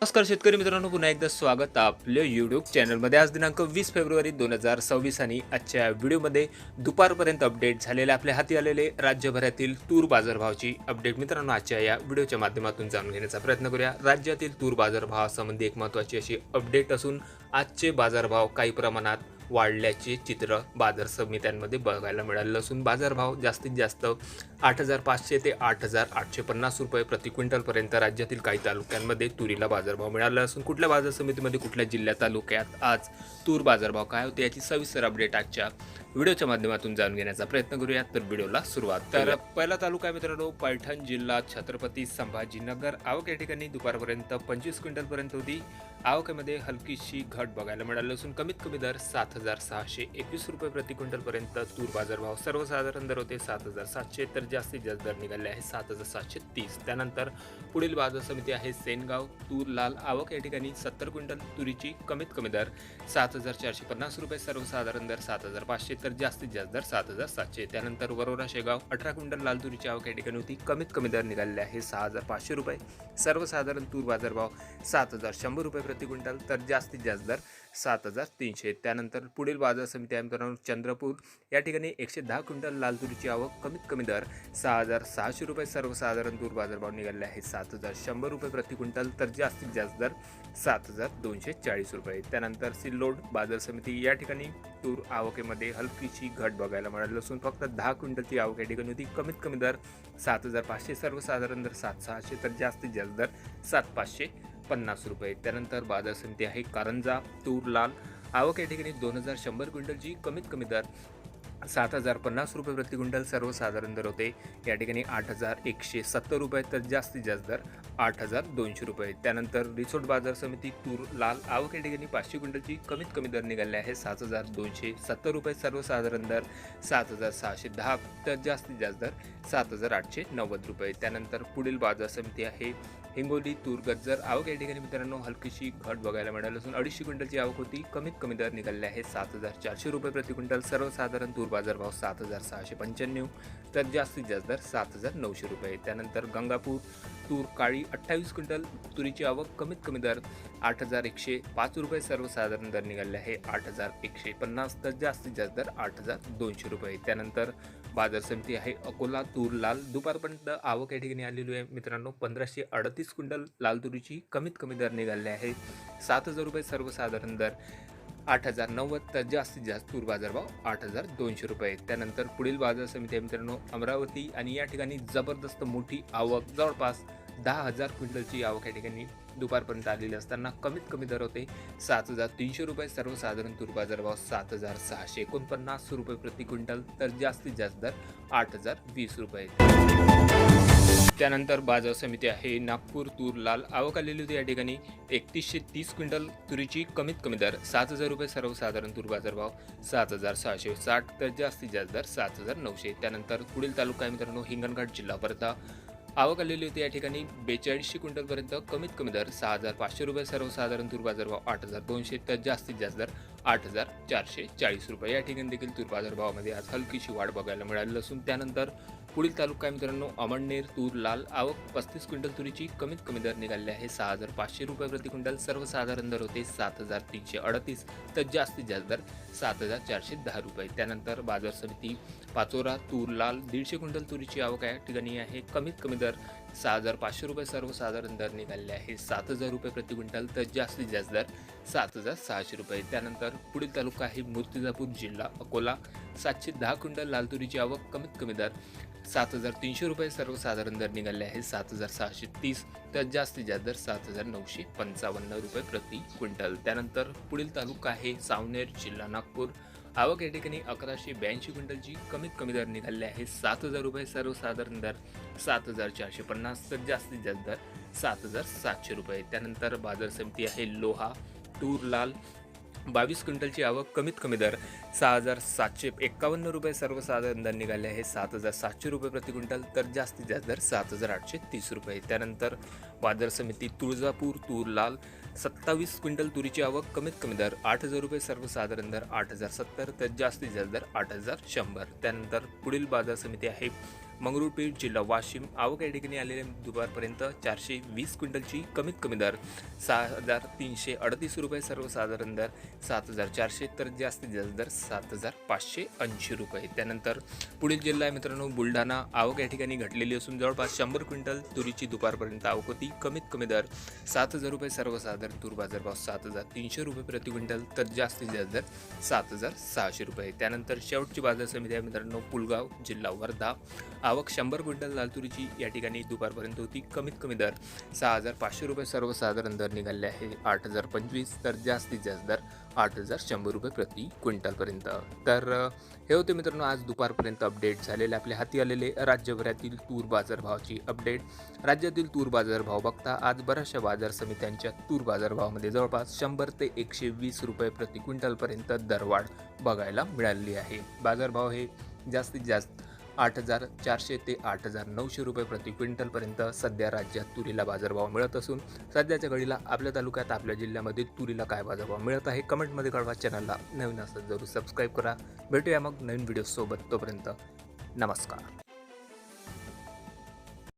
नमस्कार शेतकरी मित्रांनो, पुन्हा एकदा स्वागत आपल्या यूट्यूब चॅनलमध्ये. आज दिनांक 20 फेब्रुवारी 2026 आणि आजच्या व्हिडिओमध्ये दुपारपर्यंत अपडेट झालेले आपल्या हाती आलेले राज्यभरातील तूर बाजारभावाची अपडेट मित्रांनो आजच्या या व्हिडिओच्या माध्यमातून जाणून घेण्याचा प्रयत्न करूया. राज्यातील तूर बाजारभावासंबंधी एक महत्त्वाची अशी अपडेट असून आजचे बाजारभाव काही प्रमाणात वाढल्याचे चित्र बाजार समित्यांमध्ये बघायला मिळालं असून बाजारभाव जास्तीत जास्त 8,500 ते 8,850 रुपये प्रति क्विंटलपर्यंत राज्यातील काही तालुक्यांमध्ये तुरीला बाजारभाव मिळाला असून कुठल्या बाजार समितीमध्ये कुठल्या जिल्ह्या तालुक्यात आज तूर बाजारभाव काय होते याची सविस्तर अपडेट आजच्या व्हिडिओच्या माध्यमातून जाणून घेण्याचा प्रयत्न करूया. तर व्हिडिओला सुरुवात. तर पहिला तालुका आहे मित्रांनो पैठण जिल्हा छत्रपती संभाजीनगर. आवक या ठिकाणी दुपारपर्यंत 25 क्विंटलपर्यंत होती. आवकेमध्ये हलकीशी घट बघायला मिळाली असून कमीत कमी दर 7,621 रुपये प्रति क्विंटलपर्यंत तूर बाजारभाव. सर्वसाधारण दर होते 7,700 तर जास्तीत जास्त दर निघाले आहे 7,730. त्यानंतर पुढील बाजार समिती आहे सेनगाव. तूर लाल आवक या ठिकाणी 70 क्विंटल तुरीची कमीत कमी दर 7,450 रुपये, सर्वसाधारण दर 7,500 तर जास्तीत जास्त दर 7,700. त्यानंतर वरोरा शेगाव 18 क्विंटल लाल तुरीची आवक या ठिकाणी होती. कमीत कमी दर निघालेले आहे 6,500 रुपये, सर्वसाधारण तूर बाजारभाव 7,100 रुपये प्रति क्विंटल तर जास्तीत जास्त दर 7,300. त्यानंतर पुढील बाजार समिती आहे मित्रांनो चंद्रपूर. या ठिकाणी 110 क्विंटल लाल तुरीची आवक, कमीत कमी दर 6,600 रुपये, सर्वसाधारण तूर बाजारभाव निघाले आहे 7,100 रुपये प्रति क्विंटल तर जास्तीत जास्त दर 7,240 रुपये. त्यानंतर सिल्लोड बाजार समिती. या ठिकाणी तूर आवकेमध्ये हलकीशी घट बघायला मिळाली असून फक्त 10 क्विंटलची आवक या ठिकाणी होती. कमीत कमी दर 7,500, सर्वसाधारण दर 7,600 तर जास्तीत जास्त दर 7,550 रुपये. त्यानंतर बाजार समिती आहे कारंजा. तूर लाल आवक या ठिकाणी 2,100 क्विंटलची कमीत कमी दर 7,050 रुपये प्रति क्विंटल, सर्वसाधारण दर होते या ठिकाणी 8,170 रुपये तर जास्तीत जास्त दर 8,200 रुपये. त्यानंतर रिसोड बाजार समिती तूर लाल आवक या ठिकाणी 500 क्विंटलची कमीत कमी दर निघाले आहे 7,270 रुपये, सर्वसाधारण दर 7,610 तर जास्तीत जास्त दर 7,890 रुपये. त्यानंतर पुढील बाजार समिती आहे हिंगोली. तूर गज्जर आवक या ठिकाणी मित्रांनो हलकीशी घट बघायला मिळाली असून 250 क्विंटलची आवक होती. कमीत कमी दर निघाले आहे 7,400 रुपये प्रति क्विंटल, सर्वसाधारण तूर बाजारभाव 7,695 तर जास्तीत जास्त दर 7,900 रुपये. त्यानंतर गंगापूर. तूर काळी 28 क्विंटल तुरीची आवक, कमीत कमी दर 8,105 रुपये, सर्वसाधारण दर निघाले आहे 8,150 तर जास्तीत जास्त दर 8,200 रुपये. त्यानंतर बाजार समिती आहे अकोला. तूर लाल दुपारपर्यंत आवक या ठिकाणी आलेली आहे मित्रांनो 1,538 क्विंटल लाल तुरीची कमीत कमी दर निघाले आहे 7,000 रुपये, सर्वसाधारण दर 8,090 तर जास्तीत जास्त तूर बाजारभाव 8,200 रुपये. त्यानंतर पुढील बाजार समिती आहे मित्रांनो अमरावती आणि या ठिकाणी जबरदस्त मोठी आवक, जवळपास 10,000 क्विंटलची आवक या ठिकाणी दुपारपर्यंत आलेली असताना कमीत कमी दर होते 7,300 रुपये, सर्वसाधारण तूर बाजारभाव 7,649 रुपये प्रति क्विंटल तर जास्तीत जास्त दर 8,020 रुपये. त्यानंतर बाजार समिती आहे नागपूर. तूर लाल आवक आलेली होती या ठिकाणी 3,130 क्विंटल तुरीची कमीत कमी दर 7,000 रुपये, सर्वसाधारण तूर बाजारभाव 7,660 तर जास्तीत जास्त दर 7,900. त्यानंतर पुढील तालुका आहे मित्रांनो हिंगणघाट जिल्हा वर्धा. आवक आलेली होती या ठिकाणी 4200 क्विंटलपर्यंत, कमीत कमी दर 6,500 रुपये, सर्वसाधारण तूर बाजारभाव 8,200 तर जास्तीत जास्त दर 8,440 रुपये. या ठिकाणी देखील तूर बाजारभावामध्ये आज हलकीशी वाढ बघायला मिळाली असून त्यानंतर पुढील तालुका आहे मित्रांनो अमळनेर. तूर लाल आवक 35 क्विंटल तुरीची कमीत कमी दर निघाले आहे 6,500 रुपये प्रति क्विंटल, सर्वसाधारण दर होते 7,338 तर जास्तीत जास्त दर 7,410 रुपये. त्यानंतर बाजार समिती पाचोरा. तूर लाल 150 क्विंटल तुरीची आवक या ठिकाणी आहे, कमीत कमी दर 6,500 रुपये, सर्वसाधारण दर निघाले आहे 7,000 रुपये प्रति क्विंटल तर जास्तीत जास्त दर 7,600 रुपये. त्यानंतर पुढील तालुका आहे मूर्तिजापूर जिल्हा अकोला. 710 क्विंटल लाल तुरीची आवक, कमीत कमी दर 7,300 रुपये, सर्वसाधारण दर निघाले आहे 7,630 तर जास्तीत जास्त दर 7,955 रुपये प्रति क्विंटल. त्यानंतर पुढील तालुका आहे सावनेर जिल्हा नागपूर. आवक या ठिकाणी 1,182 क्विंटलची कमीत कमी दर निघाले आहे 7,000 रुपये, सर्वसाधारण दर 7,450 तर जास्तीत जास्त दर 7,700 रुपये. त्यानंतर बाजार समिती आहे लोहा. तूर लाल 22 क्विंटलची आवक, कमीत कमी दर 6,751 रुपये, सर्वसाधारण दर निघाले आहे 7,700 रुपये प्रति क्विंटल तर जास्तीत जास्त दर 7,830 रुपये. त्यानंतर बाजार समिती तुळजापूर. तूर लाल 27 क्विंटल तुरीची आवक, कमीत कमी दर 8,000 रुपये, सर्वसाधारण दर 8,070 तर जास्तीत जास्त दर 8,100. त्यानंतर पुढील बाजार समिती आहे मंगरुळपीर, जिल्हा वाशिम. आवक या ठिकाणी आलेले दुपारपर्यंत 420 क्विंटलची. कमीत कमी दर 6,338 रुपये, सर्वसाधारण दर 7,400, तर जास्तीत जास्त दर 7,580 रुपये. त्यानंतर पुढील जिल्हा आहे मित्रांनो बुलढाणा. आवक या ठिकाणी घटलेली असून जवळपास 100 क्विंटल तुरीची दुपारपर्यंत आवक होती. कमीत कमी दर 7,000 रुपये, सर्वसाधारण तूर बाजारभाव 7,300 रुपये प्रति क्विंटल, तर जास्तीत जास्त दर 7,600 रुपये. त्यानंतर शेवटची बाजार समिती आहे मित्रांनो पुलगाव, जिल्हा वर्धा. आवक 100 क्विंटल लाल तुरीची या ठिकाणी दुपारपर्यंत होती. कमीत कमी दर 6,500 रुपये, सर्वसाधारण दर निघाले आहे 8,025, तर जास्तीत जास्त दर 8,100 रुपये प्रति क्विंटलपर्यंत. तर हे होते मित्रांनो आज दुपारपर्यंत अपडेट झालेले आपल्या हाती आलेले राज्यभरातील तूर बाजारभावाची अपडेट. राज्यातील तूर बाजारभाव बघता आज बऱ्याचशा बाजार समित्यांच्या तूर बाजारभावामध्ये जवळपास 100 ते 120 रुपये प्रति क्विंटलपर्यंत दरवाढ बघायला मिळालेली आहे. बाजारभाव हे जास्तीत जास्त 8,400 ते 8,900 रुपये प्रति क्विंटलपर्यंत सध्या राज्यात तुरीला बाजारभाव मिळत असून सध्याच्या घडीला आपल्या तालुक्यात आपल्या जिल्ह्यामध्ये तुरीला काय बाजारभाव मिळत आहे कमेंटमध्ये कळवा. चॅनलला नवीन असं जरूर सबस्क्राईब करा. भेटूया मग नवीन व्हिडिओसोबत. तोपर्यंत नमस्कार.